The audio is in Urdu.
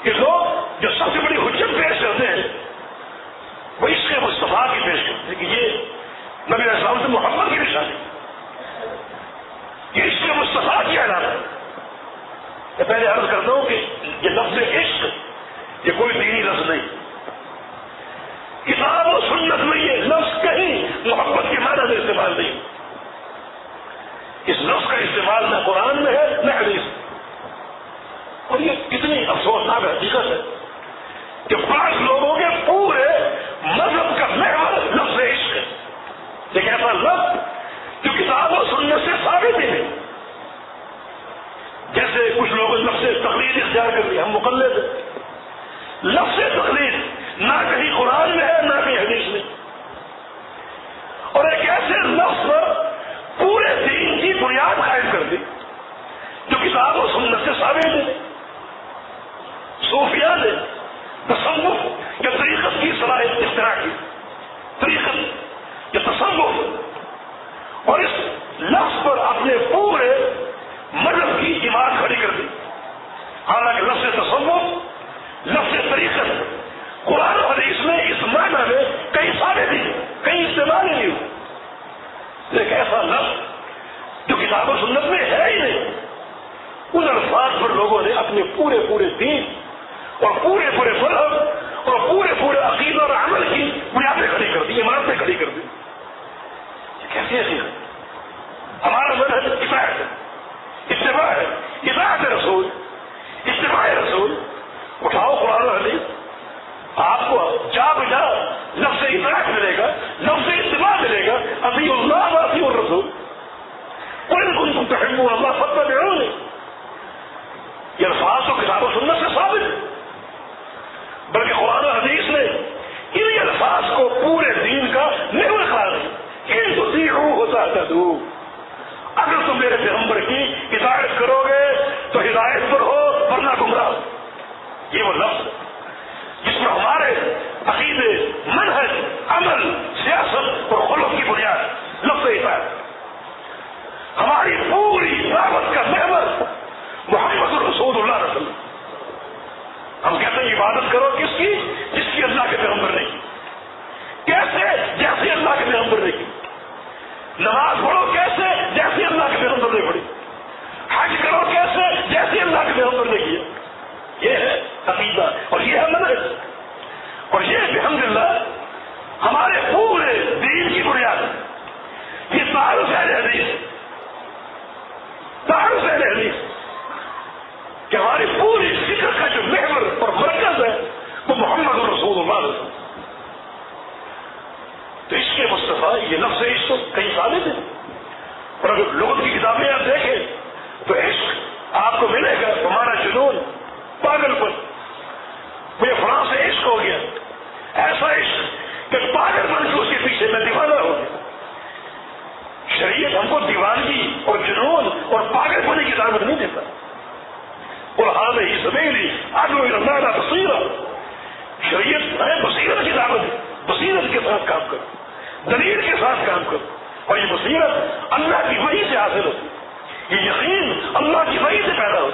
کہ لوگ جو سب سے بڑی حجت پیش کرتے ہیں وہ عشق مصطفیٰ کی پیش کرتے ہیں کہ یہ نبی علیہ السلام سے محبت کی نشانی، یہ عشق مصطفیٰ کی علامت ہے۔ میں پہلے عرض کرتا ہوں کہ یہ لفظ عشق یہ کوئی دینی لفظ نہیں، کتاب و سنت میں یہ لفظ کہیں محبت کے معنی میں استعمال نہیں، اس لفظ کا استعمال نہ قرآن میں ہے نہ حدیث میں۔ اور یہ کتنی افسوسناک حقیقت ہے کہ بعض لوگوں کے پورے مذہب کا محور لفظ عشق ہے، ایک ایسا لفظ جو کتاب و سنت سے ثابت ہی نہیں۔ جیسے کچھ لوگوں نے لفظ تقلید اختیار کر لیا، ہم مقلد ہیں۔ لفظ تقلید نہ کہیں قرآن میں ہے نہ کہیں حدیث میں، اور ایک ایسے لفظ پر پورے دین کی بنیاد قائم کر دی جو کتاب و سنت سے ثابت ہے۔ صوفیاء نے تصوف یا طریقت کی صلاحیت اختراع کی، طریقت یا تصوف، اور اس لفظ پر اپنے پورے مذہب کی عمارت کھڑی کر دی۔ حالانکہ لفظ تصوف، لفظ طریقت قرآن و حدیث میں اس معنی میں کہیں ثابت نہیں، کہیں استعمال ہی نہیں ہو۔ ایک ایسا لفظ جو کتاب و سنت میں ہے ہی نہیں، ان الفاظ پر لوگوں نے اپنے پورے دین اور پورے مذہب اور پورے عقیدہ اور عمل کی بنیادیں کھڑی کر دی، عمارتیں کھڑی کر دی۔ کیسی حقیقت؟ ہمارا مذہب اطاعت ہے، اتباع ہے، اطاعت رسول، اتباع رسول۔ اٹھاؤ قرآن و حدیث، آپ کو جا بجا لفظ اطاعت ملے گا، لفظ اتباع ملے گا، اطیعوا اللہ و اطیعوا الرسول، قل ان کنتم تحبون اللہ فاتبعونی۔ یہ الفاظ تو کتاب و سنت سے ثابت ہے، بلکہ قرآن و حدیث نے ان الفاظ کو پورے دین کا محور قرار دیا۔ ان تطیعوہ تہتدوا، اگر تم میرے پیغمبر کی ہدایت کرو گے تو ہدایت پر ہو ورنہ گمراہ۔ یہ وہ لفظ جس پر ہمارے عقیدے، منہج، عمل، سیاست اور خلق کی بنیاد لفظ اطاعت۔ ہماری پوری دعوت کا محور محمد رسول اللہ صلی اللہ علیہ وسلم۔ ہم کہتے ہیں عبادت کرو کس کی؟ جس کی اللہ کے پیغمبر نے کی۔ کیسے؟ جیسے اللہ کے پیغمبر نے کی۔ نماز پڑھو کیسے؟ جیسے اللہ کے پیغمبر نے پڑھی۔ حج کرو کیسے؟ جیسے اللہ کے پیغمبر نے کیا۔ یہ ہے عقیدہ اور یہ ہے منہج، اور یہ الحمدللہ ہمارے پورے دین کی بنیاد۔ یہ تعارف اہل حدیث، تعارف اہل حدیث کہ ہماری پوری فکر کا جو محور اور مرکز ہے وہ محمد رسول اللہ علیہ وسلم۔ تو عشق مصطفیٰ یہ لفظ عشق کہیں ثابت ہے، اور اگر لغت کی کتابیں آپ دیکھیں تو عشق آپ کو ملے گا ہمارا جنون، پاگل پن، مجھے فلاں سے عشق ہو گیا، ایسا عشق کہ پاگل پن سے اس کے پیچھے میں دیوانہ ہو گیا۔ شریعت ہم کو دیوانگی اور جنون اور پاگل پن کی دعوت نہیں دیتا۔ قرآن ہی سبیلی ادعو الی اللہ علی بصیرہ، شریعت ہے بصیرت کی دعوت ہے، بصیرت کے ساتھ کام کرو، دلیل کے ساتھ کام کرو، اور یہ بصیرت اللہ کی وحی سے حاصل ہوتی ہے، یہ یقین اللہ کی وحی سے پیدا ہوتا ہے۔